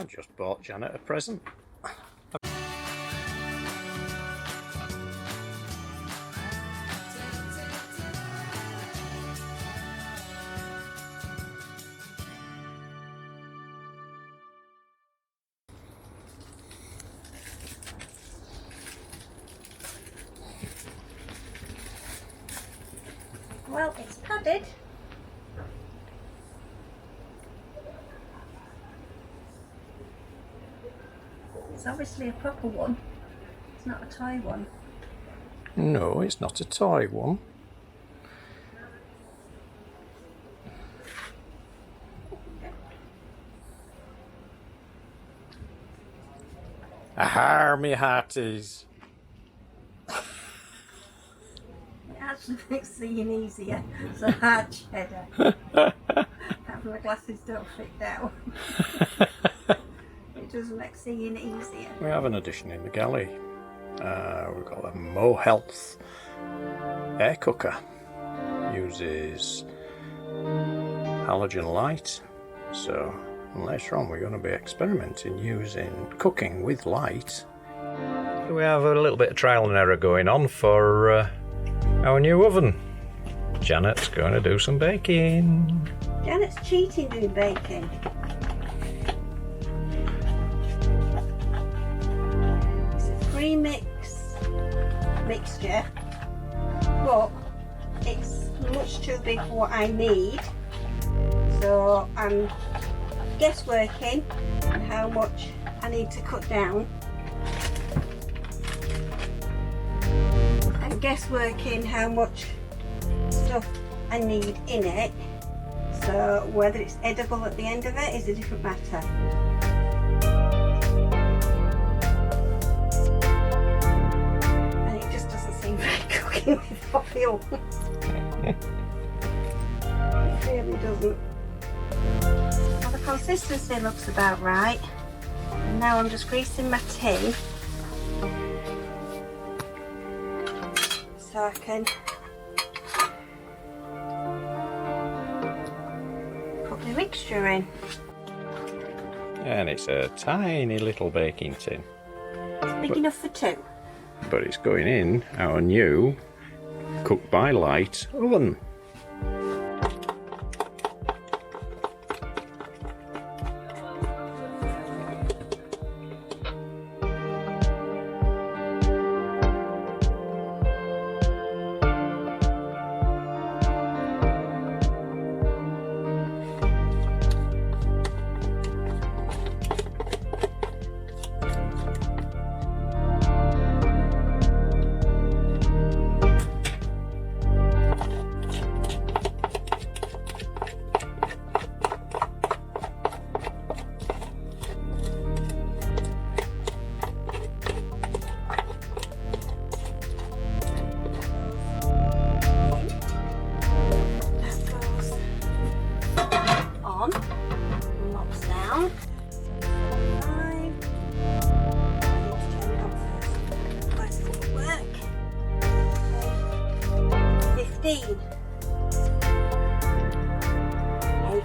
I just bought Janet a present. Well, it's padded. It's obviously a proper one. It's not a toy one. No, it's not a toy one. Aha, me hearties. It actually makes seeing easier. It's a hard cheddar. Having my glasses don't fit down. It does make seeing easier. We have an addition in the Galley. We've got a Mo Health air cooker. Uses halogen light. So later on we're going to be experimenting using cooking with light. We have a little bit of trial and error going on for our new oven. Janet's going to do some baking. Janet's cheating doing baking. It's a pre-mix mixture, but it's much too big for what I need. So I'm guessworking on how much I need to cut down. I'm guessworking how much stuff I need in it. So whether it's edible at the end of it is a different matter. And it just doesn't seem very cooking with oil. It really doesn't. Well, the consistency looks about right. And now I'm just greasing my tin so I can put the mixture in. And it's a tiny little baking tin. It's big enough for two. But it's going in our new cooked by light oven.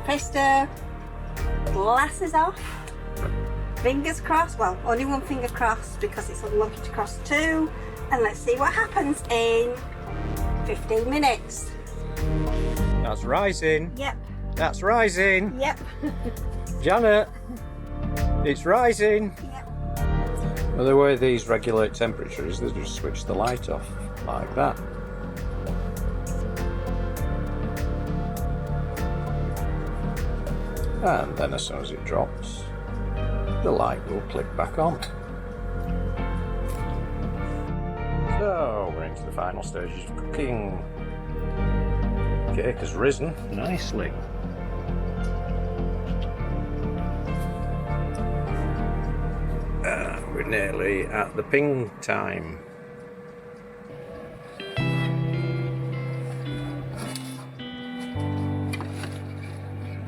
Presto, glasses off, fingers crossed, well only one finger crossed because it's unlucky to cross two, and let's see what happens in 15 minutes. That's rising. Yep. That's rising. Yep. Janet, it's rising. Yep. Well, the way these regulate temperature is they just switch the light off like that. And then as soon as it drops, the light will click back on. So we're into the final stages of cooking. Cake has risen nicely. We're nearly at the ping time.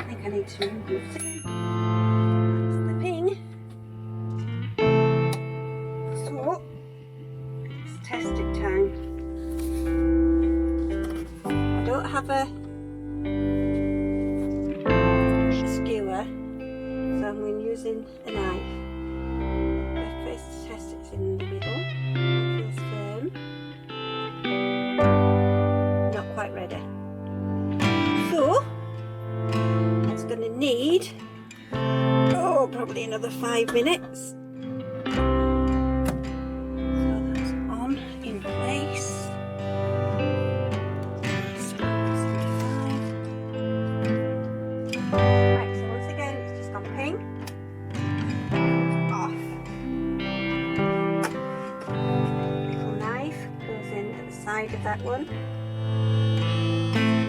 I need to remove it. That's the ping. So, it's testing time. I don't have a skewer, so I'm using an probably another 5 minutes. So that's on, in place. Right, so once again it's just gone ping. Off. Little knife goes in at the side of that one.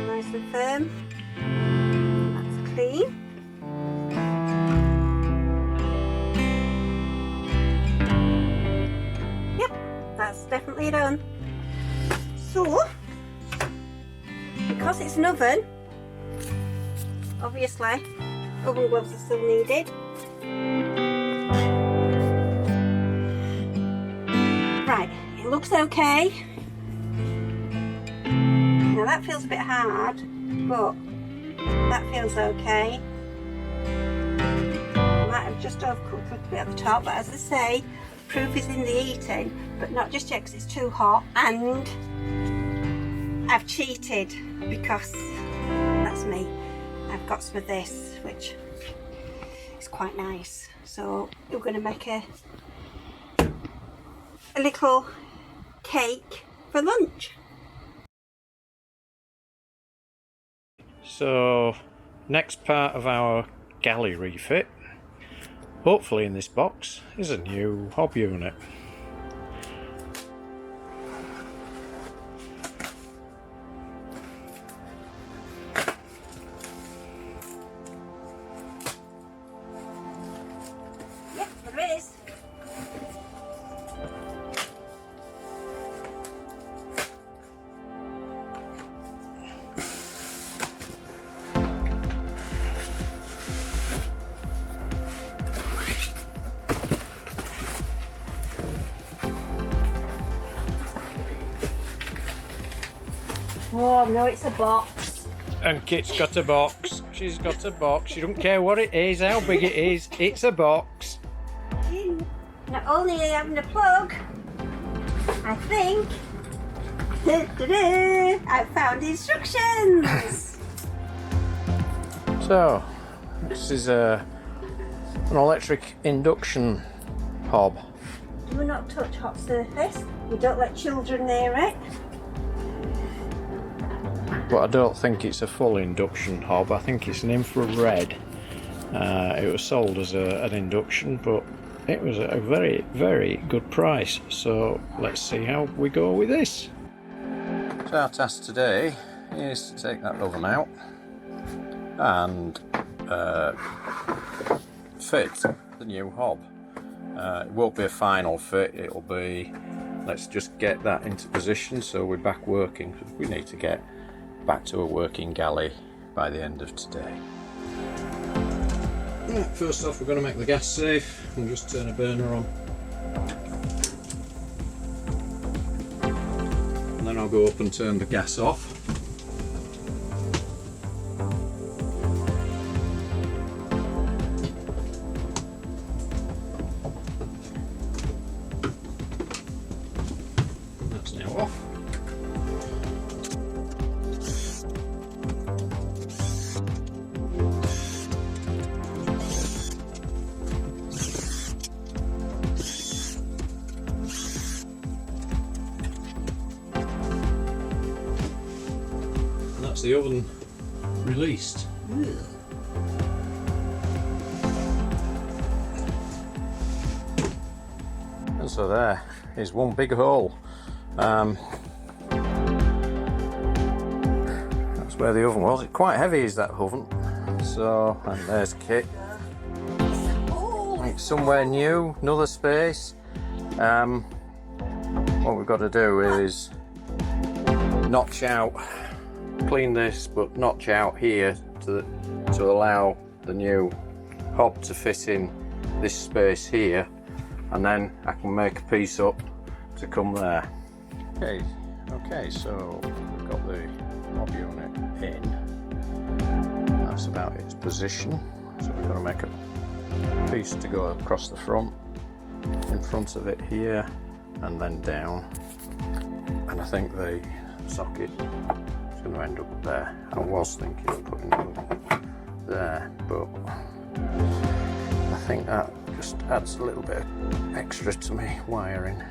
Nice and firm. That's clean. That's definitely done. So, because it's an oven, obviously oven gloves are still needed. Right, it looks okay. Now that feels a bit hard, but that feels okay. I might have just overcooked a bit at the top, but as I say, proof is in the eating, but not just yet because it's too hot. And I've cheated because that's me. I've got some of this, which is quite nice. So we're going to make a little cake for lunch. So next part of our galley refit, hopefully in this box, is a new hob unit. Yep, there is. Oh no, it's a box. And Kit's got a box. She's got a box. She don't care what it is, how big it is. It's a box. Not only are you having a plug, I think I've found instructions. So this is an electric induction hob. Do not touch hot surface. You don't let children near it. But I don't think it's a full induction hob. I think it's an infrared. It was sold as an induction, but it was a very, very good price. So let's see how we go with this. So our task today is to take that oven out and fit the new hob. It won't be a final fit. It'll be, let's just get that into position so we're back working. We need to get back to a working galley by the end of today. Right, first off we're going to make the gas safe. We'll just turn a burner on. And then I'll go up and turn the gas off. That's now off. That's the oven released. And so there is one big hole. That's where the oven was. It's quite heavy, is that oven. So, and there's Kit. It's somewhere new, another space. What we've got to do is notch out, clean this, but notch out here to allow the new hob to fit in this space here, and then I can make a piece up to come there. Okay, so we've got the hob unit in. That's about its position. So we're going to make a piece to go across the front, in front of it here, and then down. And I think the socket is going to end up there. I was thinking of putting it there, but I think that just adds a little bit extra to me wiring.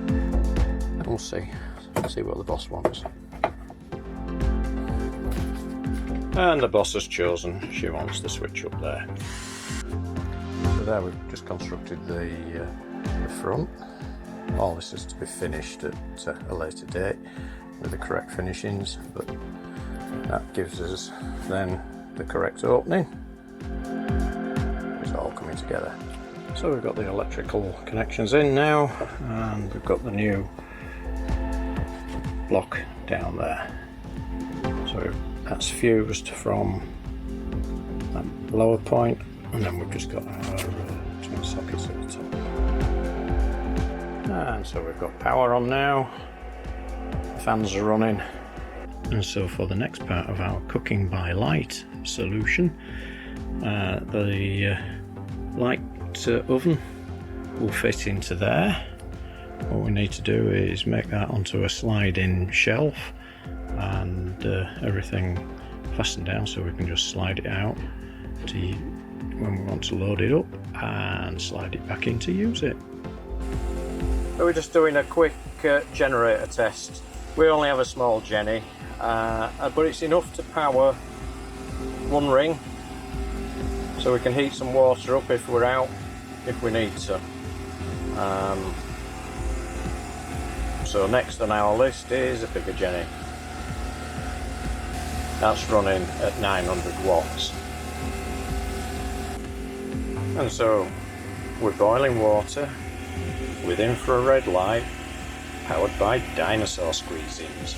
And we'll see what the boss wants. And the boss has chosen she wants the switch up there. So there we've just constructed the front. All this is to be finished at a later date with the correct finishings, but that gives us then the correct opening. It's all coming together. So we've got the electrical connections in now, and we've got the new block down there. So that's fused from that lower point, and then we've just got our twin sockets at the top. And so we've got power on now, the fans are running. And so for the next part of our cooking by light solution, the light oven will fit into there. What we need to do is make that onto a sliding shelf and everything fastened down so we can just slide it out to when we want to load it up and slide it back in to use it. So we're just doing a quick generator test. We only have a small Jenny, but it's enough to power one ring, so we can heat some water up if we're out, if we need to. So next on our list is a bigger Jenny. That's running at 900 watts. And so we're boiling water with infrared light powered by dinosaur squeezings.